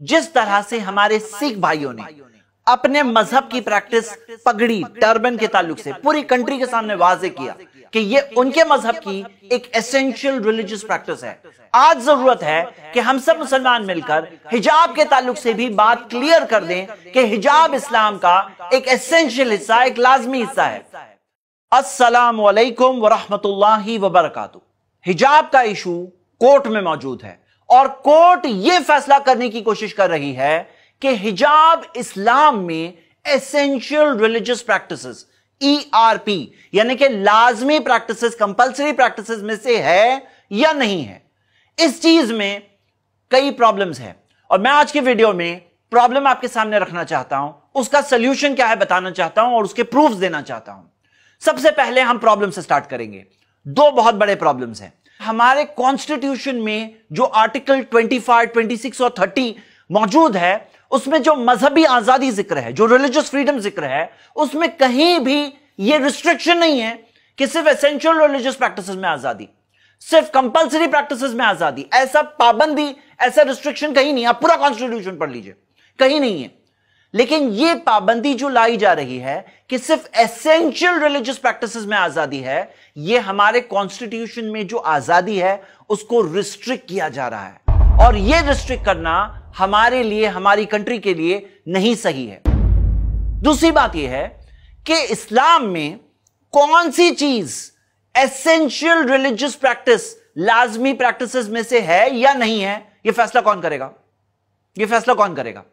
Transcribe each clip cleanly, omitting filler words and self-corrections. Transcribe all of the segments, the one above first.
जिस तरह से हमारे सिख भाइयों ने अपने मजहब की प्रैक्टिस पगड़ी टर्बन के ताल्लुक से पूरी कंट्री के सामने वाजे किया कि ये उनके मजहब की एक एसेंशियल रिलीजियस प्रैक्टिस है, आज जरूरत है कि हम सब मुसलमान मिलकर हिजाब के ताल्लुक से भी बात क्लियर कर दें कि हिजाब इस्लाम का एक एसेंशियल हिस्सा, एक लाजमी हिस्सा है। अस्सलामु अलैकुम व रहमतुल्लाहि व बरकातुहू। हिजाब का इशू कोर्ट में मौजूद है और कोर्ट यह फैसला करने की कोशिश कर रही है कि हिजाब इस्लाम में एसेंशियल रिलीजियस प्रैक्टिसेस ERP यानी कि लाजमी प्रैक्टिसेस, कंपल्सरी प्रैक्टिसेस में से है या नहीं है। इस चीज में कई प्रॉब्लम्स हैं और मैं आज की वीडियो में प्रॉब्लम आपके सामने रखना चाहता हूं, उसका सोल्यूशन क्या है बताना चाहता हूं और उसके प्रूफ्स देना चाहता हूं। सबसे पहले हम प्रॉब्लम से स्टार्ट करेंगे। दो बहुत बड़े प्रॉब्लम्स हैं हमारे कॉन्स्टिट्यूशन में। जो आर्टिकल 25, 26 और 30 मौजूद है, उसमें जो मजहबी आजादी जिक्र है, जो रिलीजियस फ्रीडम जिक्र है, उसमें कहीं भी यह रिस्ट्रिक्शन नहीं है कि सिर्फ एसेंशियल रिलीजियस प्रैक्टिसेस में आजादी, सिर्फ कंपल्सरी प्रैक्टिसेस में आजादी। ऐसा पाबंदी, ऐसा रिस्ट्रिक्शन कहीं नहीं। आप पूरा कॉन्स्टिट्यूशन पढ़ लीजिए, कहीं नहीं है। लेकिन यह पाबंदी जो लाई जा रही है कि सिर्फ एसेंशियल रिलीजियस प्रैक्टिसेस में आजादी है, यह हमारे कॉन्स्टिट्यूशन में जो आजादी है उसको रिस्ट्रिक्ट किया जा रहा है और यह रिस्ट्रिक्ट करना हमारे लिए, हमारी कंट्री के लिए नहीं सही है। दूसरी बात यह है कि इस्लाम में कौन सी चीज एसेंशियल रिलीजियस प्रैक्टिस, लाजमी प्रैक्टिसेस में से है या नहीं है, यह फैसला कौन करेगा? यह फैसला कौन करेगा?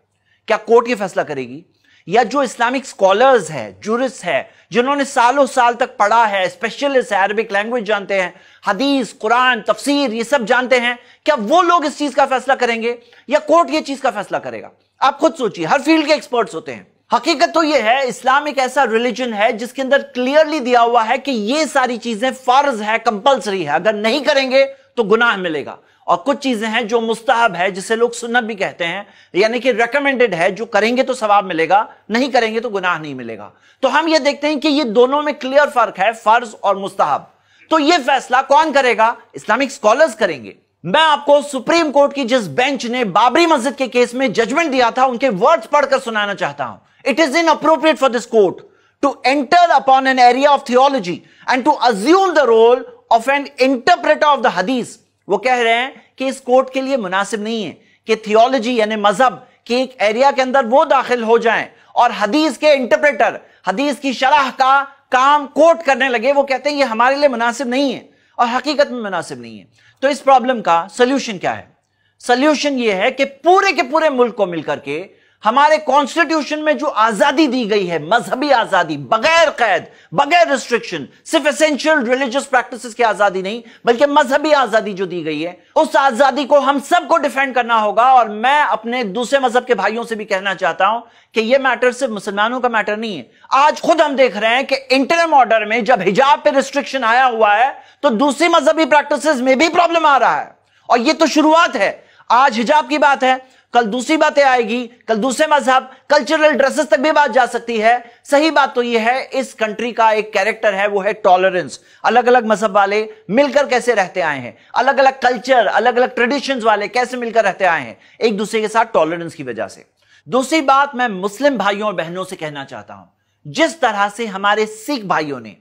क्या कोर्ट यह फैसला करेगी या जो इस्लामिक स्कॉलर्स है, जुरिस्ट है, जिन्होंने सालों साल तक पढ़ा है, स्पेशलिस्ट है, अरबिक लैंग्वेज जानते हैं, हदीस, कुरान, तफसीर ये सब जानते हैं, क्या वो लोग इस चीज का फैसला करेंगे या कोर्ट ये चीज का फैसला करेगा? आप खुद सोचिए, हर फील्ड के एक्सपर्ट्स होते हैं। हकीकत तो यह है, इस्लाम एक ऐसा रिलीजन है जिसके अंदर क्लियरली दिया हुआ है कि ये सारी चीजें फर्ज है, कंपल्सरी है, अगर नहीं करेंगे तो गुनाह मिलेगा। और कुछ चीजें हैं जो मुस्तहब है, जिसे लोग सुन्नत भी कहते हैं, यानी कि रेकमेंडेड है, जो करेंगे तो सवाब मिलेगा, नहीं करेंगे तो गुनाह नहीं मिलेगा। तो हम ये देखते हैं कि ये दोनों में क्लियर फर्क है, फर्ज और मुस्तहब। तो ये फैसला कौन करेगा? इस्लामिक स्कॉलर्स करेंगे। मैं आपको सुप्रीम कोर्ट की जिस बेंच ने बाबरी मस्जिद के केस में जजमेंट दिया था, उनके वर्ड्स पढ़कर सुनाना चाहता हूं। It is inappropriate for this court to enter upon an area of theology and to assume the role of an interpreter of the hadith। वो कह रहे हैं कि इस कोर्ट के लिए मुनासिब नहीं है कि थियोलॉजी यानी मजहब के एक एरिया के अंदर वो दाखिल हो जाएं और हदीस के इंटरप्रेटर, हदीस की शरह का काम कोर्ट करने लगे। वो कहते हैं ये हमारे लिए मुनासिब नहीं है और हकीकत में मुनासिब नहीं है। तो इस प्रॉब्लम का सोल्यूशन क्या है? सोल्यूशन ये है कि पूरे के पूरे मुल्क को मिलकर के हमारे कॉन्स्टिट्यूशन में जो आजादी दी गई है, मजहबी आजादी, बगैर कैद, बगैर रिस्ट्रिक्शन, सिर्फ एसेंशियल रिलीजियस प्रैक्टिसेस की आजादी नहीं बल्कि मजहबी आजादी जो दी गई है, उस आजादी को हम सबको डिफेंड करना होगा। और मैं अपने दूसरे मजहब के भाइयों से भी कहना चाहता हूं कि यह मैटर सिर्फ मुसलमानों का मैटर नहीं है। आज खुद हम देख रहे हैं कि इंटरिम ऑर्डर में जब हिजाब पे रिस्ट्रिक्शन आया हुआ है तो दूसरी मजहबी प्रैक्टिसेस में भी प्रॉब्लम आ रहा है और यह तो शुरुआत है। आज हिजाब की बात है, कल दूसरी बातें आएगी, कल दूसरे मजहब, कल्चरल ड्रेसेस तक भी बात जा सकती है। सही बात तो यह है, इस कंट्री का एक कैरेक्टर है, वो है टॉलरेंस। अलग अलग मजहब वाले मिलकर कैसे रहते आए हैं, अलग अलग कल्चर, अलग अलग ट्रेडिशंस वाले कैसे मिलकर रहते आए हैं, एक दूसरे के साथ टॉलरेंस की वजह से। दूसरी बात मैं मुस्लिम भाइयों और बहनों से कहना चाहता हूं, जिस तरह से हमारे सिख भाइयों ने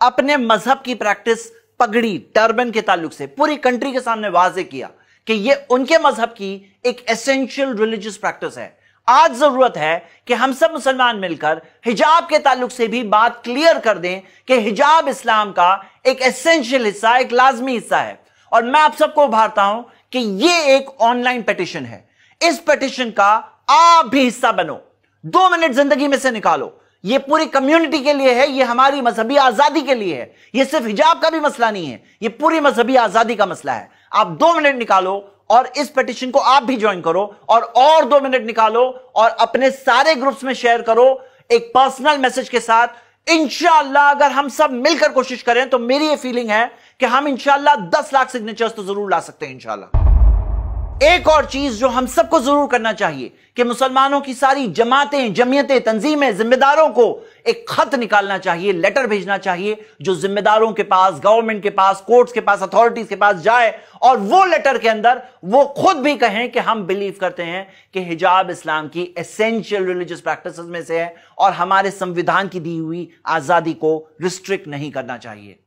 अपने मजहब की प्रैक्टिस पगड़ी टर्बन के ताल्लुक से पूरी कंट्री के सामने वाजे किया कि यह उनके मजहब की एक एसेंशियल रिलीजियस प्रैक्टिस है, आज जरूरत है कि हम सब मुसलमान मिलकर हिजाब के ताल्लुक से भी बात क्लियर कर दें कि हिजाब इस्लाम का एक एसेंशियल हिस्सा, एक लाजमी हिस्सा है। और मैं आप सबको उभारता हूं कि यह एक ऑनलाइन पिटीशन है। इस पिटीशन का आप भी हिस्सा बनो, 2 मिनट जिंदगी में से निकालो। यह पूरी कम्युनिटी के लिए है, यह हमारी मजहबी आजादी के लिए है। यह सिर्फ हिजाब का भी मसला नहीं है, यह पूरी मजहबी आजादी का मसला है। आप 2 मिनट निकालो और इस पिटीशन को आप भी ज्वाइन करो और 2 मिनट निकालो और अपने सारे ग्रुप्स में शेयर करो एक पर्सनल मैसेज के साथ। इंशाअल्लाह अगर हम सब मिलकर कोशिश करें तो मेरी ये फीलिंग है कि हम इंशाअल्लाह 10 लाख सिग्नेचर्स तो जरूर ला सकते हैं इंशाअल्लाह। एक और चीज जो हम सबको जरूर करना चाहिए कि मुसलमानों की सारी जमातें, जमीयतें, तंजीमें, जिम्मेदारों को एक खत निकालना चाहिए, लेटर भेजना चाहिए जो जिम्मेदारों के पास, गवर्नमेंट के पास, कोर्ट्स के पास, अथॉरिटीज के पास जाए और वो लेटर के अंदर वो खुद भी कहें कि हम बिलीव करते हैं कि हिजाब इस्लाम की एसेंशियल रिलीजियस प्रैक्टिसेस में से है और हमारे संविधान की दी हुई आजादी को रिस्ट्रिक्ट नहीं करना चाहिए।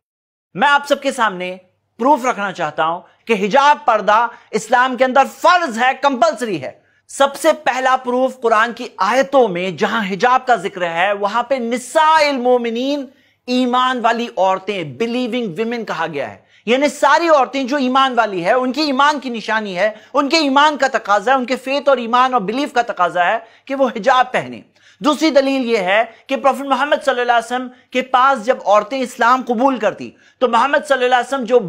मैं आप सबके सामने प्रूफ रखना चाहता हूं कि हिजाब पर्दा इस्लाम के अंदर फर्ज है, कंपलसरी है। सबसे पहला प्रूफ कुरान की आयतों में जहां हिजाब का जिक्र है वहां पे निसाइल मोमिनीन, ईमान वाली औरतें, बिलीविंग विमेन कहा गया है। यानी सारी औरतें जो ईमान वाली है, उनकी ईमान की निशानी है, उनके ईमान का तकाजा है, उनके फेथ और ईमान और बिलीफ का तकाजा है कि वो हिजाब पहने। दूसरी दलील यह है कि प्रॉफेट मोहम्मद सल्लल्लाहु अलैहि वसल्लम के पास जब औरतें इस्लाम कबूल करती तो मोहम्मद सल्लल्लाहु अलैहि वसल्लम जो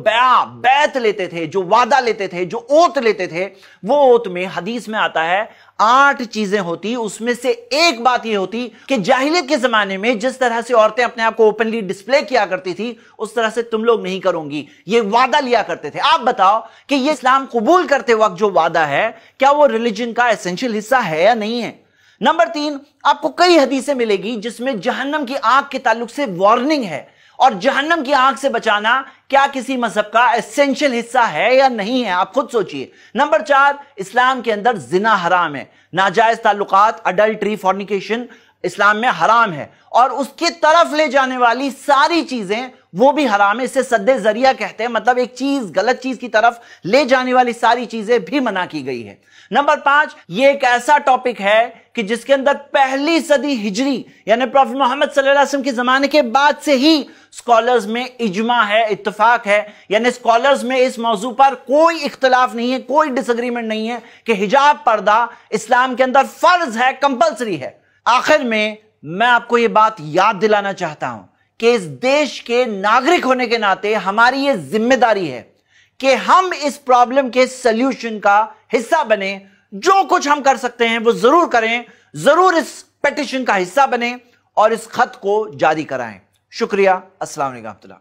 बैत लेते थे, जो वादा लेते थे, जो ओत लेते थे, वो ओत में हदीस में आता है 8 चीजें होती। उसमें से एक बात यह होती कि जाहिलियत के जमाने में जिस तरह से औरतें अपने आप को ओपनली डिस्प्ले किया करती थी उस तरह से तुम लोग नहीं करोगी, ये वादा लिया करते थे। आप बताओ कि ये इस्लाम कबूल करते वक्त जो वादा है क्या वो रिलीजन का एसेंशियल हिस्सा है या नहीं है। नंबर 3, आपको कई हदीसें मिलेगी जिसमें जहन्नम की आग के ताल्लुक से वार्निंग है और जहन्नम की आग से बचाना क्या किसी मजहब का एसेंशियल हिस्सा है या नहीं है, आप खुद सोचिए। नंबर 4, इस्लाम के अंदर जिना हराम है, नाजायज ताल्लुकात, अडल्ट्री, फॉर्निकेशन इस्लाम में हराम है और उसकी तरफ ले जाने वाली सारी चीजें वो भी हराम है। इसे सद्दे जरिया कहते हैं, मतलब एक चीज गलत चीज की तरफ ले जाने वाली सारी चीजें भी मना की गई है। नंबर 5, ये एक ऐसा टॉपिक है कि जिसके अंदर पहली सदी हिजरी यानी प्रॉफेट मोहम्मद सल्लल्लाहु अलैहि वसल्लम के जमाने के बाद से ही स्कॉलर्स में इजमा है, इत्तेफाक है, यानी स्कॉलर्स में इस मौजू पर कोई इख्तिलाफ नहीं है, कोई डिसएग्रीमेंट नहीं है कि हिजाब पर्दा इस्लाम के अंदर फर्ज है, कंपलसरी है। आखिर में मैं आपको यह बात याद दिलाना चाहता हूं कि इस देश के नागरिक होने के नाते हमारी यह जिम्मेदारी है कि हम इस प्रॉब्लम के सल्यूशन का हिस्सा बने। जो कुछ हम कर सकते हैं वो जरूर करें, जरूर इस पिटीशन का हिस्सा बने और इस खत को जारी कराएं। शुक्रिया। अस्सलाम वालेकुम।